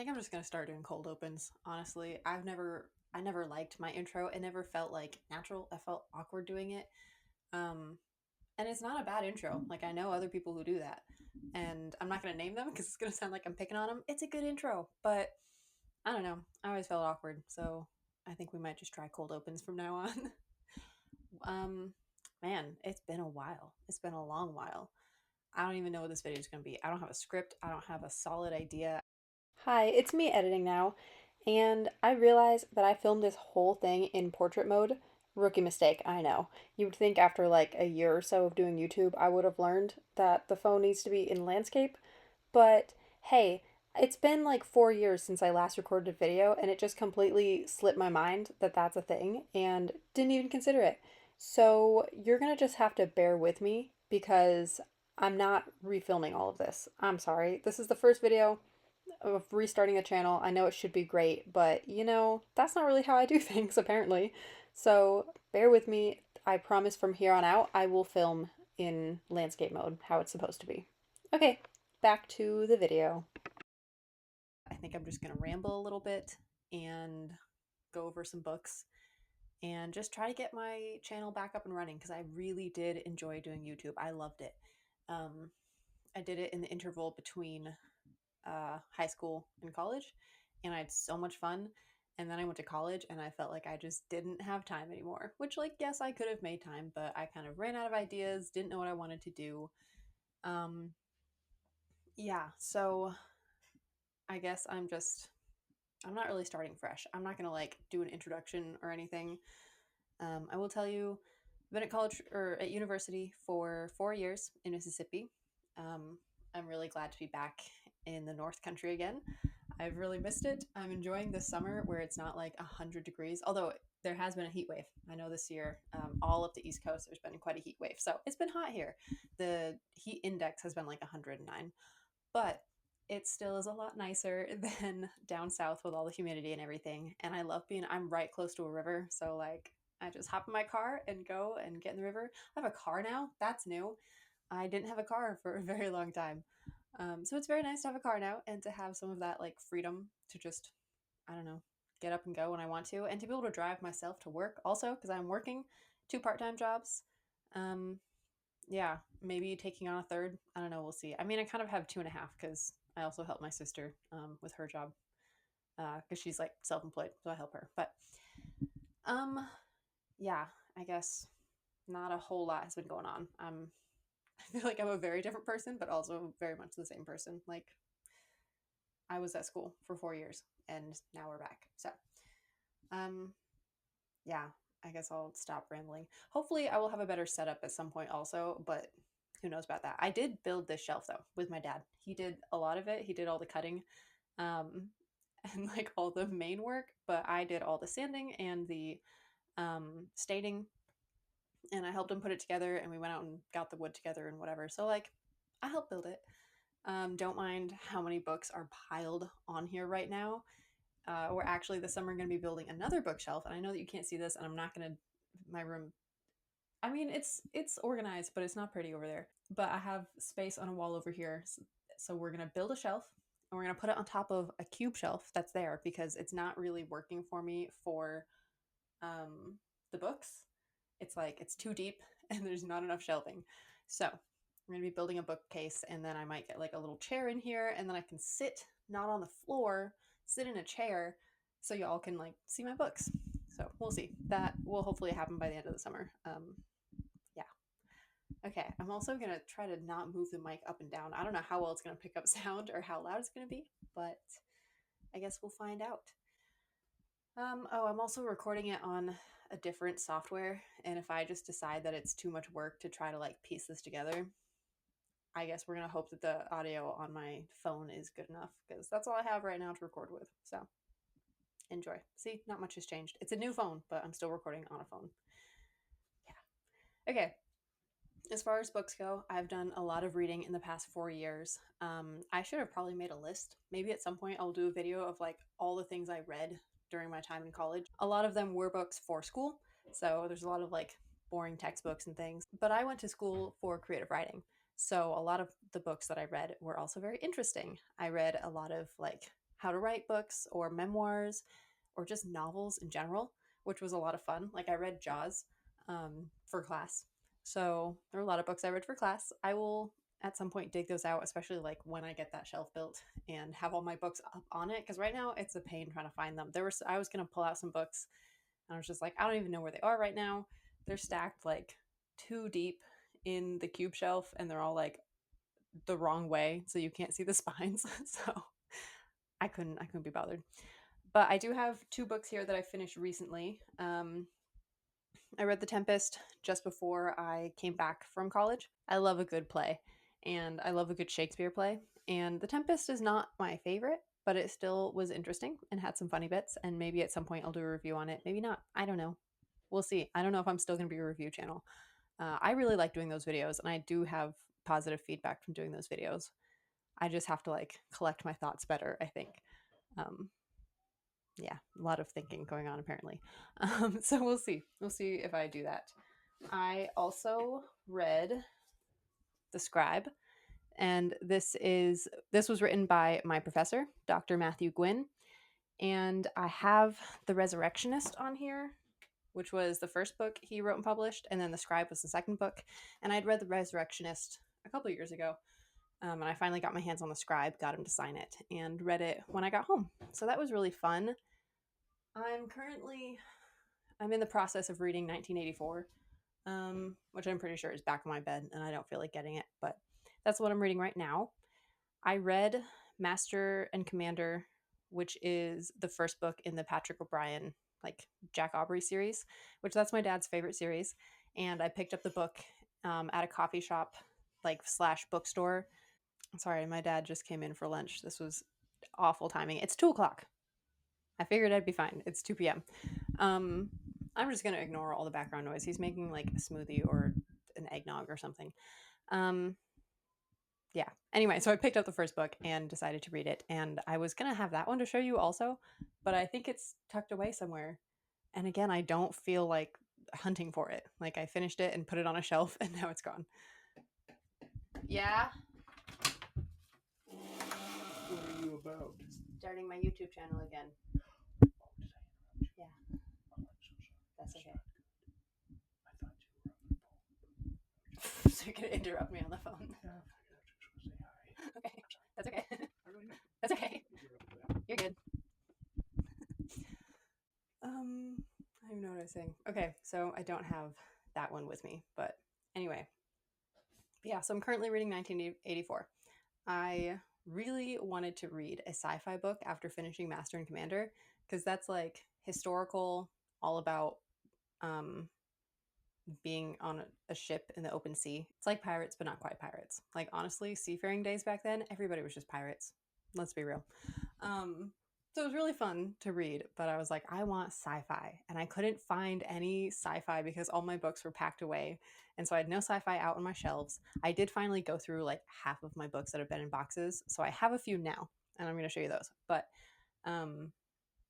think I'm just gonna start doing cold opens. Honestly, I never liked my intro. It never felt like natural. I felt awkward doing it. Um, and it's not a bad intro. Like I know other people who do that, and I'm not gonna name them because it's gonna sound like I'm picking on them. It's a good intro, but I don't know. I always felt awkward, so I think we might just try cold opens from now on. um, man, it's been a while. It's been a long while. I don't even know what this video is gonna be. I don't have a script. I don't have a solid idea. Hi, it's me editing now, and I realized that I filmed this whole thing in portrait mode. Rookie mistake, I know. You would think after like a year or so of doing YouTube, I would have learned that the phone needs to be in landscape, but hey, it's been like 4 years since I last recorded a video, and it just completely slipped my mind that that's a thing and didn't even consider it. So you're gonna just have to bear with me because I'm not refilming all of this. I'm sorry. This is the first video of restarting the channel. I know it should be great, but that's not really how I do things apparently. So bear with me. I promise from here on out I will film in landscape mode how it's supposed to be. Okay, back to the video. I think I'm just going to ramble a little bit and go over some books and just try to get my channel back up and running because I really did enjoy doing YouTube. I loved it. Um, I did it in the interval between high school and college, and I had so much fun. And then I went to college, and I felt like I just didn't have time anymore. Which, like, yes, I could have made time, but I kind of ran out of ideas, didn't know what I wanted to do. Um, yeah, so I guess I'm not really starting fresh. I'm not gonna like do an introduction or anything. I will tell you, I've been at college or at university for 4 years in Mississippi. Um, I'm really glad to be back in the North Country again. I've really missed it. I'm enjoying this summer where it's not like 100 degrees, although there has been a heat wave. I know this year, all up the East Coast, there's been quite a heat wave. So it's been hot here. The heat index has been like 109, but it still is a lot nicer than down south with all the humidity and everything. And I love I'm right close to a river. So, like, I just hop in my car and go and get in the river. I have a car now. That's new. I didn't have a car for a very long time. So it's very nice to have a car now and to have some of that like freedom to just, I don't know, get up and go when I want to, and to be able to drive myself to work also because I'm working two part-time jobs. Um, yeah, maybe taking on a third. I don't know. We'll see. I mean, I kind of have two and a half because I also help my sister with her job because she's like self-employed, so I help her. But um, yeah, I guess not a whole lot has been going on. I feel like I'm a very different person, but also very much the same person. Like I was at school for 4 years, and now we're back. So, um, yeah, I guess I'll stop rambling. Hopefully, I will have a better setup at some point, also, but who knows about that? I did build this shelf though with my dad. He did a lot of it. He did all the cutting, um, and like all the main work, but I did all the sanding and the staining, and I helped him put it together. And we went out and got the wood together and whatever. So like, I helped build it. Don't mind how many books are piled on here right now. We're actually this summer going to be building another bookshelf, and I know that you can't see this, and I'm not going to my room. I mean, it's organized, but it's not pretty over there. But I have space on a wall over here, so we're going to build a shelf, and we're going to put it on top of a cube shelf that's there because it's not really working for me for um, the books. It's like it's too deep, and there's not enough shelving. So I'm going to be building a bookcase, and then I might get like a little chair in here, and then I can sit not on the floor, sit in a chair so y'all can like see my books. So we'll see. That will hopefully happen by the end of the summer. Yeah. Okay. I'm also going to try to not move the mic up and down. I don't know how well it's going to pick up sound or how loud it's going to be, but I guess we'll find out. Oh, I'm also recording it on a different software, and if I just decide that it's too much work to try to like piece this together, I guess we're gonna hope that the audio on my phone is good enough because that's all I have right now to record with. So enjoy. See, not much has changed. It's a new phone, but I'm still recording on a phone. Yeah. Okay. As far as books go, I've done a lot of reading in the past 4 years. I should have probably made a list. Maybe at some point I'll do a video of like all the things I read during my time in college. A lot of them were books for school, so there's a lot of like boring textbooks and things. But I went to school for creative writing, so a lot of the books that I read were also very interesting. I read a lot of like how to write books or memoirs or just novels in general, which was a lot of fun. Like I read Jaws for class. So there are a lot of books I read for class. I will at some point dig those out, especially like when I get that shelf built and have all my books up on it. Because right now it's a pain trying to find them. I was gonna pull out some books, and I was just like, I don't even know where they are right now. They're stacked like too deep in the cube shelf, and they're all like the wrong way, so you can't see the spines. So I couldn't be bothered. But I do have two books here that I finished recently. I read The Tempest just before I came back from college. I love a good play, and I love a good Shakespeare play. And The Tempest is not my favorite, but it still was interesting and had some funny bits. And maybe at some point I'll do a review on it. Maybe not. I don't know. We'll see. I don't know if I'm still going to be a review channel. I really like doing those videos, and I do have positive feedback from doing those videos. I just have to like collect my thoughts better, I think. Um, yeah, a lot of thinking going on apparently. So we'll see. We'll see if I do that. I also read The Scribe, and this was written by my professor, Dr. Matthew Gwynn, and I have The Resurrectionist on here, which was the first book he wrote and published, and then The Scribe was the second book. And I'd read The Resurrectionist a couple of years ago, and I finally got my hands on The Scribe, got him to sign it, and read it when I got home. So that was really fun. I'm in the process of reading 1984, which I'm pretty sure is back on my bed, and I don't feel like getting it, but that's what I'm reading right now. I read Master and Commander, which is the first book in the Patrick O'Brien, like Jack Aubrey series, which that's my dad's favorite series. And I picked up the book at a coffee shop, like slash bookstore. Sorry, my dad just came in for lunch. This was awful timing. It's 2 o'clock. I figured I'd be fine. It's 2 p.m. Um, I'm just gonna ignore all the background noise. He's making like a smoothie or an eggnog or something. Um, yeah. Anyway, so I picked up the first book and decided to read it, and I was gonna have that one to show you also, but I think it's tucked away somewhere. And again, I don't feel like hunting for it. Like I finished it and put it on a shelf, and now it's gone. Yeah. What are you about? Starting my YouTube channel again. Yeah. That's okay. I thought you were on the phone. So you're gonna interrupt me on the phone. Yeah, I figured I'd just go say hi. Okay. That's okay. I really know. That's okay. You're up to that. You're good. I don't even know what I was saying. Okay, so I don't have that one with me, but anyway. Yeah, so I'm currently reading 1984. I really wanted to read a sci-fi book after finishing Master and Commander because that's like historical, all about um being on a ship in the open sea. It's like pirates, but not quite pirates. Like honestly, seafaring days back then, everybody was just pirates. Let's be real. Um, so it was really fun to read, but I was like, I want sci-fi, and I couldn't find any sci-fi because all my books were packed away, and so I had no sci-fi out on my shelves. I did finally go through like half of my books that have been in boxes, so I have a few now, and I'm going to show you those. But um,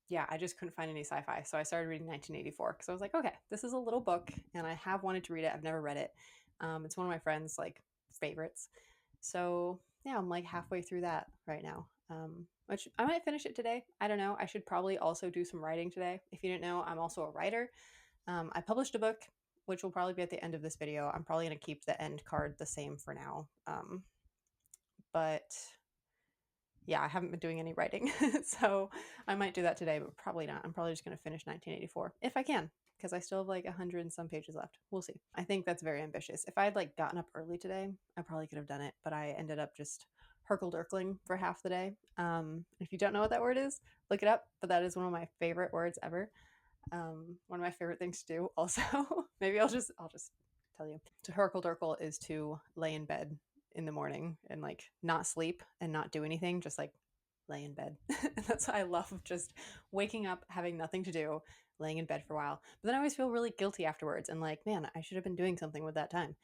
yeah, I just couldn't find any sci-fi. So I started reading 1984 because I was like, okay, this is a little book, and I have wanted to read it. I've never read it. It's one of my friends' like favorites. So yeah, I'm like halfway through that right now. Which I might finish it today. I don't know. I should probably also do some writing today. If you didn't know, I'm also a writer. I published a book, which will probably be at the end of this video. I'm probably going to keep the end card the same for now. But yeah, I haven't been doing any writing. So I might do that today, but probably not. I'm probably just going to finish 1984 if I can, because I still have like 100 and some pages left. We'll see. I think that's very ambitious. If I had like gotten up early today, I probably could have done it, but I ended up just herkle-durkling for half the day. If you don't know what that word is, look it up, but that is one of my favorite words ever. One of my favorite things to do also. Maybe I'll just tell you. To herkle-durkle is to lay in bed in the morning and like not sleep and not do anything, just like lay in bed. That's why I love just waking up, having nothing to do, laying in bed for a while. But then I always feel really guilty afterwards and like, man, I should have been doing something with that time.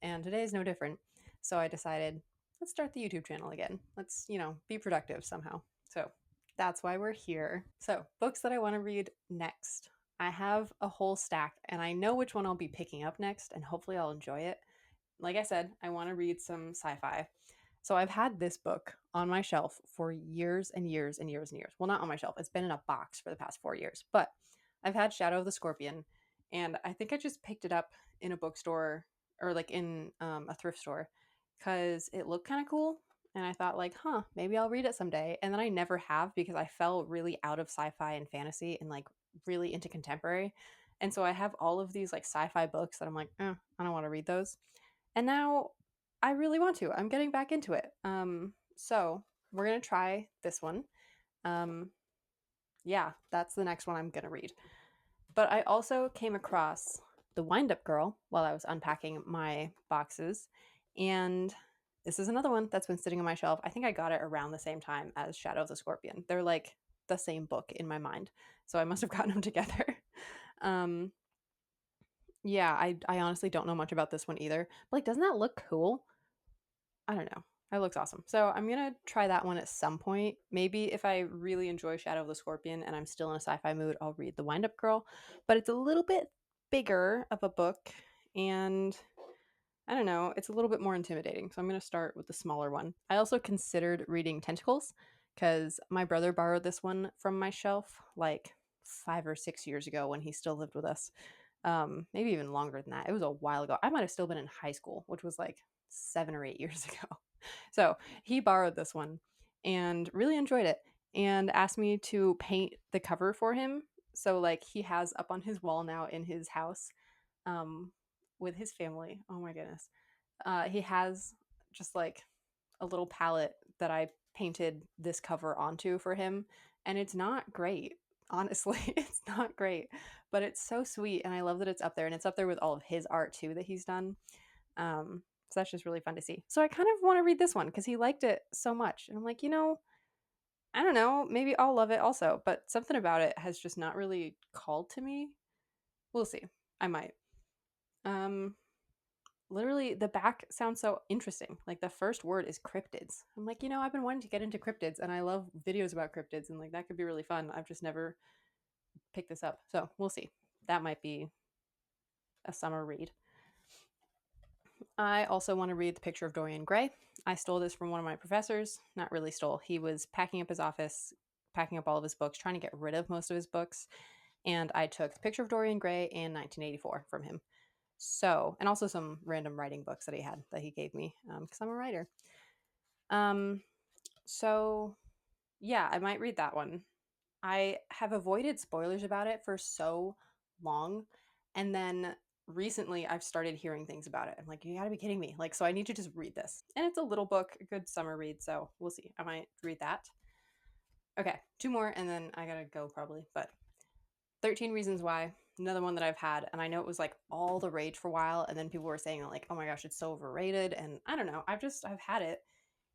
And today is no different. So I decided, let's start the YouTube channel again. Let's, be productive somehow. So that's why we're here. So, books that I want to read next. I have a whole stack and I know which one I'll be picking up next and hopefully I'll enjoy it. Like I said, I want to read some sci fi. So I've had this book on my shelf for years and years and years and years. Well, not on my shelf. It's been in a box for the past 4 years. But I've had Shadow of the Scorpion, and I think I just picked it up in a bookstore or like in a thrift store because it looked kind of cool. And I thought, like, huh, maybe I'll read it someday. And then I never have because I fell really out of sci fi and fantasy and like really into contemporary. And so I have all of these like sci fi books that I'm like, I don't want to read those. And now I really want to. I'm getting back into it. So we're gonna try this one. Um, yeah, that's the next one I'm gonna read. But I also came across The Wind Up Girl while I was unpacking my boxes, and this is another one that's been sitting on my shelf. I think I got it around the same time as Shadow of the Scorpion. They're like the same book in my mind, so I must have gotten them together. um, yeah, I honestly don't know much about this one either. But like, doesn't that look cool? I don't know. It looks awesome. So I'm gonna try that one at some point. Maybe if I really enjoy Shadow of the Scorpion and I'm still in a sci-fi mood, I'll read The Wind Up Girl. But it's a little bit bigger of a book, and I don't know, it's a little bit more intimidating. So I'm gonna start with the smaller one. I also considered reading Tentacles because my brother borrowed this one from my shelf like 5 or 6 years ago when he still lived with us. Maybe even longer than that. It was a while ago. I might have still been in high school, which was like 7 or 8 years ago. So he borrowed this one and really enjoyed it and asked me to paint the cover for him. So like he has up on his wall now in his house, um, with his family. Oh my goodness. He has just like a little palette that I painted this cover onto for him, and it's not great. Honestly, it's not great, but it's so sweet, and I love that it's up there, and it's up there with all of his art too that he's done. So that's just really fun to see. So I kind of want to read this one because he liked it so much, and I'm like, I don't know, maybe I'll love it also, but something about it has just not really called to me. We'll see. I might. Um, Literally the back sounds so interesting. Like the first word is cryptids. I'm like, I've been wanting to get into cryptids and I love videos about cryptids and like that could be really fun. I've just never picked this up. So we'll see. That might be a summer read. I also want to read The Picture of Dorian Gray. I stole this from one of my professors. Not really stole. He was packing up his office, packing up all of his books, trying to get rid of most of his books. And I took The Picture of Dorian Gray and 1984 from him. So, and also some random writing books that he had that he gave me because I'm a writer. Um, so yeah, I might read that one. I have avoided spoilers about it for so long, and then recently I've started hearing things about it. I'm like, you gotta be kidding me. Like, so I need to just read this. And it's a little book, a good summer read, so we'll see. I might read that. Okay, two more and then I gotta go probably. But 13 Reasons Why, another one that I've had, and I know it was like all the rage for a while, and then people were saying like, oh my gosh, it's so overrated, and I don't know. I've had it,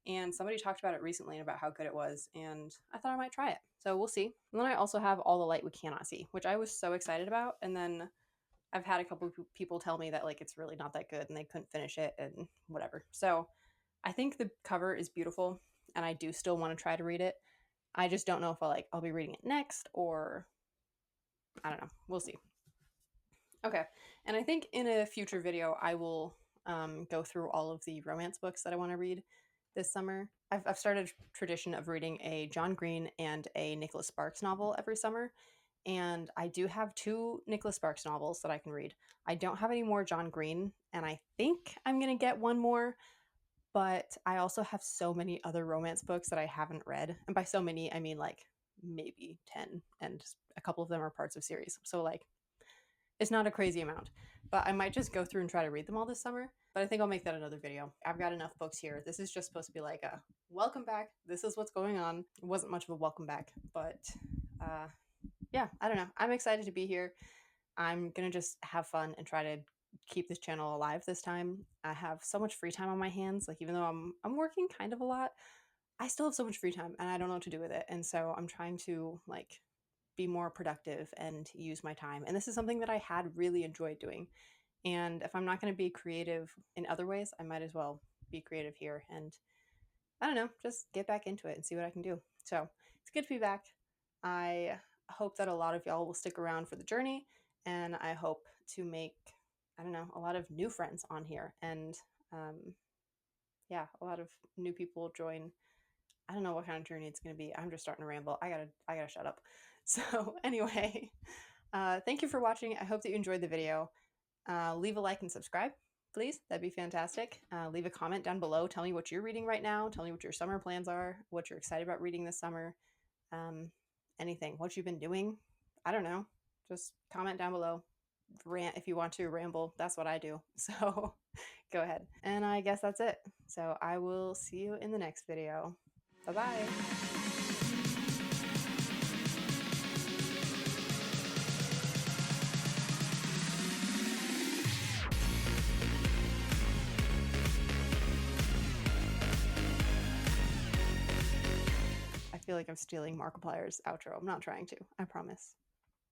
and somebody talked about it recently and about how good it was, and I thought I might try it. So we'll see. And then I also have All the Light We Cannot See, which I was so excited about, and then I've had a couple of people tell me that like it's really not that good and they couldn't finish it and whatever. So I think the cover is beautiful, and I do still want to try to read it. I just don't know if I'll be reading it next or I don't know. We'll see. Okay. And I think in a future video, I will go through all of the romance books that I want to read this summer. I've started a tradition of reading a John Green and a Nicholas Sparks novel every summer. And I do have two Nicholas Sparks novels that I can read. I don't have any more John Green, and I think I'm going to get one more. But I also have so many other romance books that I haven't read. And by so many, I mean like maybe 10, and a couple of them are parts of series. So, like, it's not a crazy amount, but I might just go through and try to read them all this summer. But I think I'll make that another video. I've got enough books here. This is just supposed to be like a welcome back. This is what's going on. It wasn't much of a welcome back, but uh, yeah, I don't know. I'm excited to be here. I'm gonna just have fun and try to keep this channel alive this time. I have so much free time on my hands. Like even though I'm working kind of a lot, I still have so much free time and I don't know what to do with it. And so I'm trying to like be more productive and use my time. And this is something that I had really enjoyed doing. And if I'm not going to be creative in other ways, I might as well be creative here and I don't know, just get back into it and see what I can do. So it's good to be back. I hope that a lot of y'all will stick around for the journey and I hope to make, I don't know, a lot of new friends on here. And yeah, a lot of new people join. I don't know what kind of journey it's going to be. I'm just starting to ramble. I gotta shut up. So anyway, thank you for watching. I hope that you enjoyed the video. Leave a like and subscribe, please. That'd be fantastic. Leave a comment down below. Tell me what you're reading right now. Tell me what your summer plans are, what you're excited about reading this summer. Um, Anything, what you've been doing. I don't know. Just comment down below. Rant if you want to, ramble. That's what I do. So go ahead. And I guess that's it. So I will see you in the next video. Bye bye. I feel like I'm stealing Markiplier's outro. I'm not trying to. I promise.